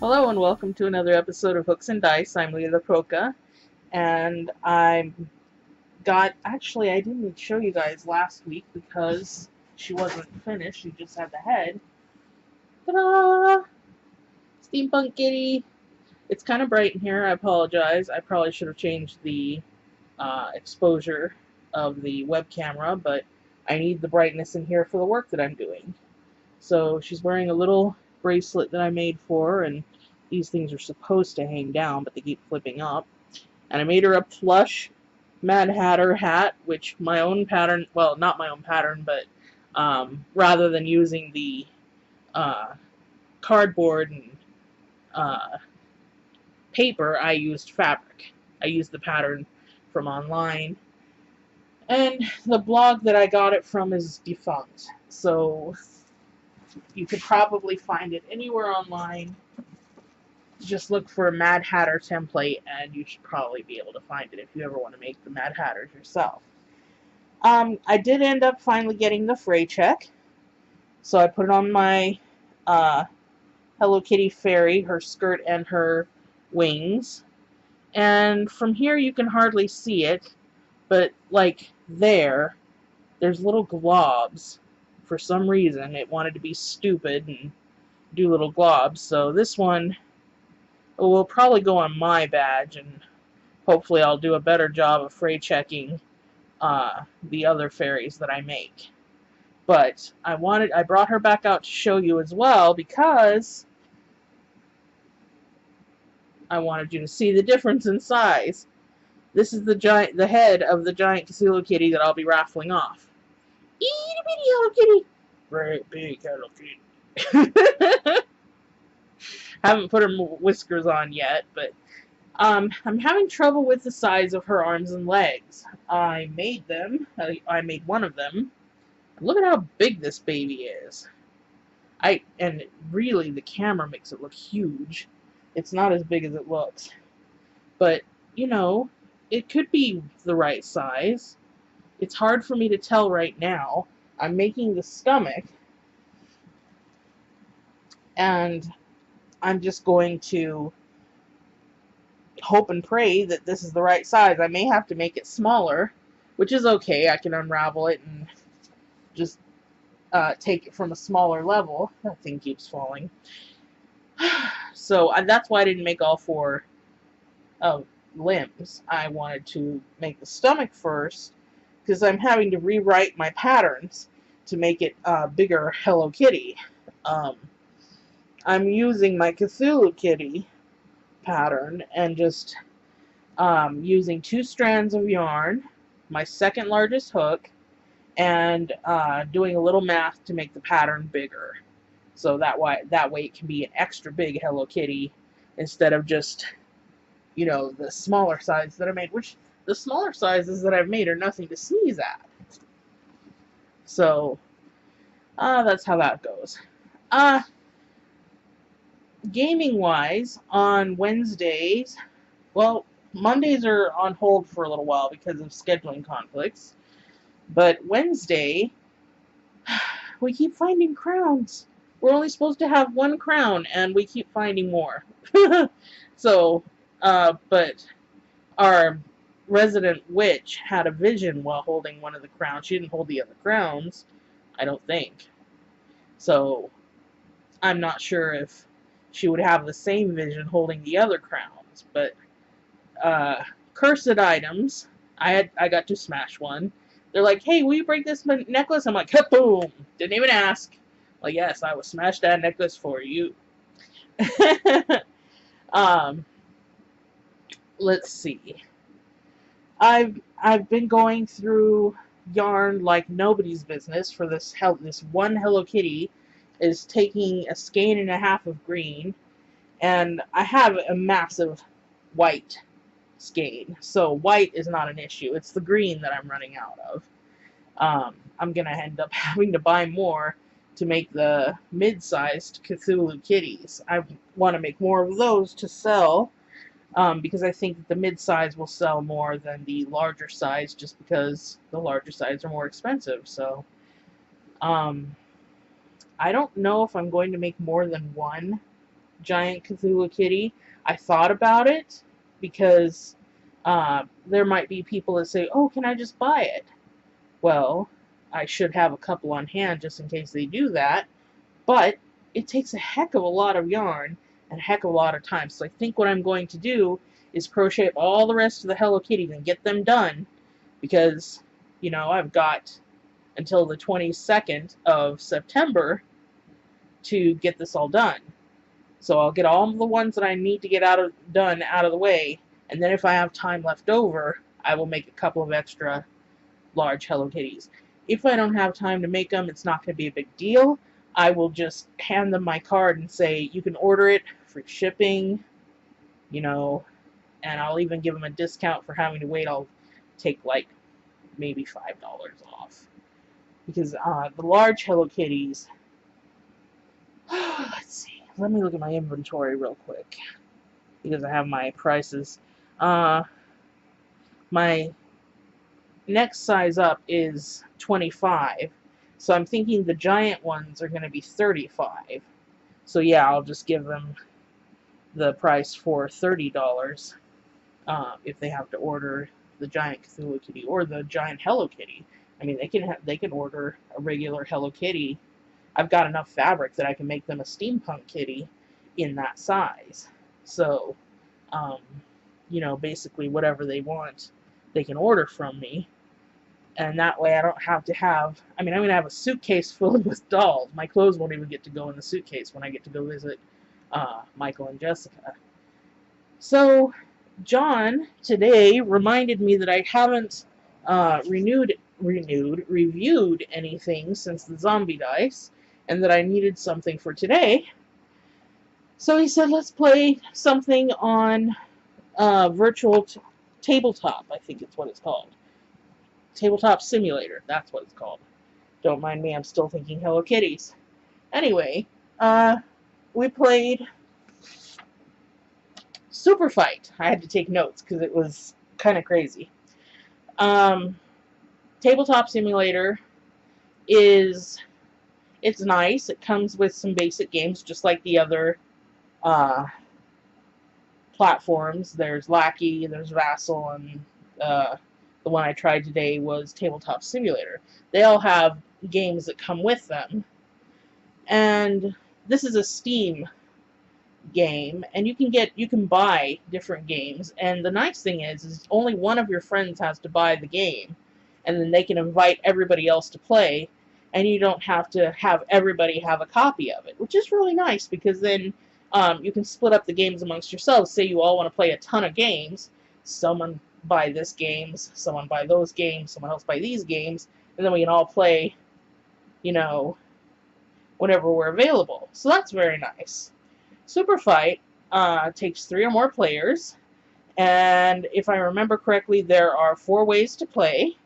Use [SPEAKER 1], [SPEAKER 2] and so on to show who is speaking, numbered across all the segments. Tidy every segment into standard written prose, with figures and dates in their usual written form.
[SPEAKER 1] Hello and welcome to another episode of Hooks and Dice. I'm Leah the Proca, and actually I didn't show you guys last week because she wasn't finished, she just had the head. Ta-da! Steampunk Guinea! It's kind of bright in here, I apologize. I probably should have changed the exposure of the web camera, but I need the brightness in here for the work that I'm doing. So she's wearing a little bracelet that I made for her, and these things are supposed to hang down, but they keep flipping up. And I made her a plush Mad Hatter hat, which my own pattern, well, not my own pattern, but rather than using the uh, cardboard and uh, paper, I used fabric. I used the pattern from online. And the blog that I got it from is defunct. So you could probably find it anywhere online. Just look for a Mad Hatter template and you should probably be able to find it if you ever want to make the Mad Hatters yourself. I did end up finally getting the fray check, so I put it on my Hello Kitty fairy, her skirt and her wings, and from here you can hardly see it, but like there's little globs. For some reason it wanted to be stupid and do little globs, so this one will probably go on my badge, and hopefully I'll do a better job of fray checking the other fairies that I make. But I brought her back out to show you as well because I wanted you to see the difference in size. This is the head of the giant Cthulhu Kitty that I'll be raffling off. Itty bitty Hello Kitty, great big Hello Kitty. Haven't put her whiskers on yet, but I'm having trouble with the size of her arms and legs. I made them. I made one of them. Look at how big this baby is. And really the camera makes it look huge. It's not as big as it looks. But, you know, it could be the right size. It's hard for me to tell right now. I'm making the stomach, and I'm just going to hope and pray that this is the right size. I may have to make it smaller, which is okay. I can unravel it and just take it from a smaller level. That thing keeps falling. So that's why I didn't make all four limbs. I wanted to make the stomach first because I'm having to rewrite my patterns to make it bigger Hello Kitty. I'm using my Cthulhu Kitty pattern and just using 2 strands of yarn, my second largest hook, and doing a little math to make the pattern bigger. So that way it can be an extra big Hello Kitty instead of just, you know, the smaller size that I made, which the smaller sizes that I've made are nothing to sneeze at. So that's how that goes. Gaming wise, on Wednesdays, well, Mondays are on hold for a little while because of scheduling conflicts, but Wednesday we keep finding crowns. We're only supposed to have 1 crown, and we keep finding more. So, but our resident witch had a vision while holding one of the crowns. She didn't hold the other crowns, I don't think. So, I'm not sure if she would have the same vision holding the other crowns. But, cursed items, I got to smash one. They're like, hey, will you break this necklace? I'm like, boom! Didn't even ask. Like, yes, I will smash that necklace for you. Let's see. I've been going through yarn like nobody's business for this one Hello Kitty is taking a skein and a half of green, and I have a massive white skein, so white is not an issue. It's the green that I'm running out of. I'm gonna end up having to buy more to make the mid-sized Cthulhu kitties. I want to make more of those to sell, because I think that the mid-size will sell more than the larger size, just because the larger size are more expensive. So, I don't know if I'm going to make more than one, giant Cthulhu kitty. I thought about it because there might be people that say, oh, can I just buy it? Well, I should have a couple on hand just in case they do that, but it takes a heck of a lot of yarn and a heck of a lot of time. So I think what I'm going to do is crochet all the rest of the Hello Kitties and get them done, because, you know, I've got until the 22nd of September to get this all done. So I'll get all the ones that I need to get done out of the way, and then if I have time left over, I will make a couple of extra large Hello Kitties. If I don't have time to make them, it's not going to be a big deal. I will just hand them my card and say, you can order it, free shipping, you know, and I'll even give them a discount for having to wait. I'll take like maybe $5 off. Because the large Hello Kitties, let's see, let me look at my inventory real quick, because I have my prices. My next size up is 25, so I'm thinking the giant ones are going to be 35. So yeah, I'll just give them the price for $30 if they have to order the giant Cthulhu Kitty or the giant Hello Kitty. I mean, they can order a regular Hello Kitty. I've got enough fabric that I can make them a steampunk kitty in that size. So, you know, basically whatever they want, they can order from me. And that way I don't have to have, I mean, I'm going to have a suitcase filled with dolls. My clothes won't even get to go in the suitcase when I get to go visit Michael and Jessica. So, John today reminded me that I haven't reviewed anything since the zombie dice, and that I needed something for today. So he said, let's play something on virtual tabletop, I think it's what it's called. Tabletop Simulator, that's what it's called. Don't mind me, I'm still thinking Hello Kitties. Anyway, we played Super Fight. I had to take notes because it was kind of crazy. Tabletop Simulator it's nice. It comes with some basic games, just like the other platforms. There's Lackey, there's Vassal, and the one I tried today was Tabletop Simulator. They all have games that come with them. And this is a Steam game, and you can buy different games, and the nice thing is only one of your friends has to buy the game, and then they can invite everybody else to play, and you don't have to have everybody have a copy of it, which is really nice, because then you can split up the games amongst yourselves. Say you all want to play a ton of games, someone buy this games, someone buy those games, someone else buy these games, and then we can all play, you know, whenever we're available. So that's very nice. Super Fight takes 3 or more players, and if I remember correctly, there are 4 ways to play.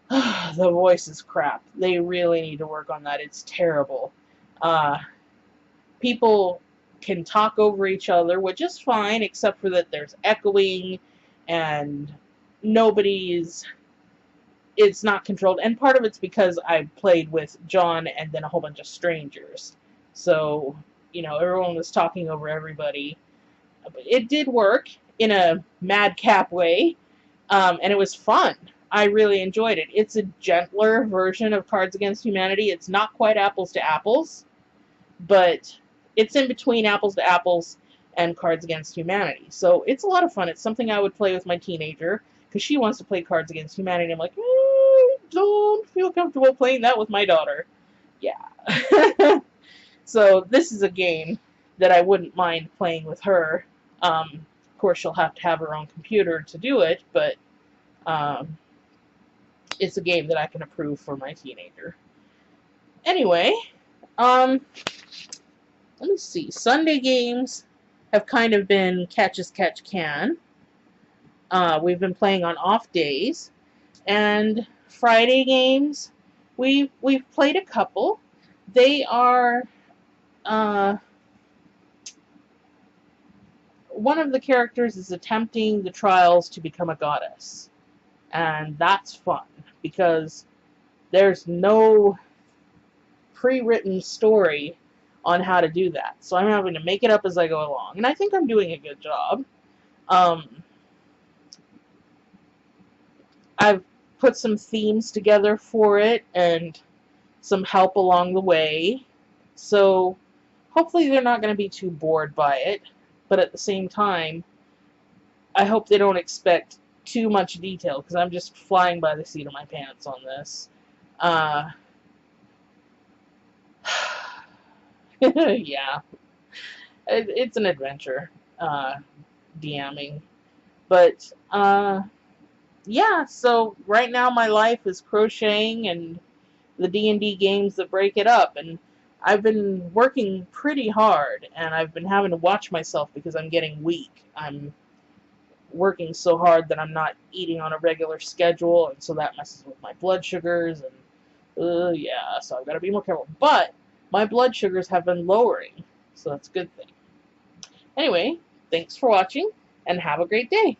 [SPEAKER 1] The voice is crap. They really need to work on that. It's terrible. People can talk over each other, which is fine, except for that there's echoing, and it's not controlled. And part of it's because I played with John and then a whole bunch of strangers. So, you know, everyone was talking over everybody. But it did work in a madcap way, and it was fun. I really enjoyed it. It's a gentler version of Cards Against Humanity. It's not quite apples to apples, but it's in between apples to apples and Cards Against Humanity. So it's a lot of fun. It's something I would play with my teenager, because she wants to play Cards Against Humanity. I'm like, I don't feel comfortable playing that with my daughter. Yeah. So this is a game that I wouldn't mind playing with her. Of course, she'll have to have her own computer to do it, but it's a game that I can approve for my teenager. Anyway, let me see. Sunday games have kind of been catch as catch can. We've been playing on off days. And Friday games, we've played a couple. They are one of the characters is attempting the trials to become a goddess. And that's fun, because there's no pre-written story on how to do that. So I'm having to make it up as I go along. And I think I'm doing a good job. I've put some themes together for it and some help along the way. So hopefully they're not going to be too bored by it. But at the same time, I hope they don't expect too much detail, because I'm just flying by the seat of my pants on this. Yeah. It's an adventure, DMing. But, yeah, so right now my life is crocheting and the D&D games that break it up, and I've been working pretty hard, and I've been having to watch myself because I'm getting weak. I'm working so hard that I'm not eating on a regular schedule, and so that messes with my blood sugars, and yeah, so I've got to be more careful. But my blood sugars have been lowering, so that's a good thing. Anyway, thanks for watching, and have a great day.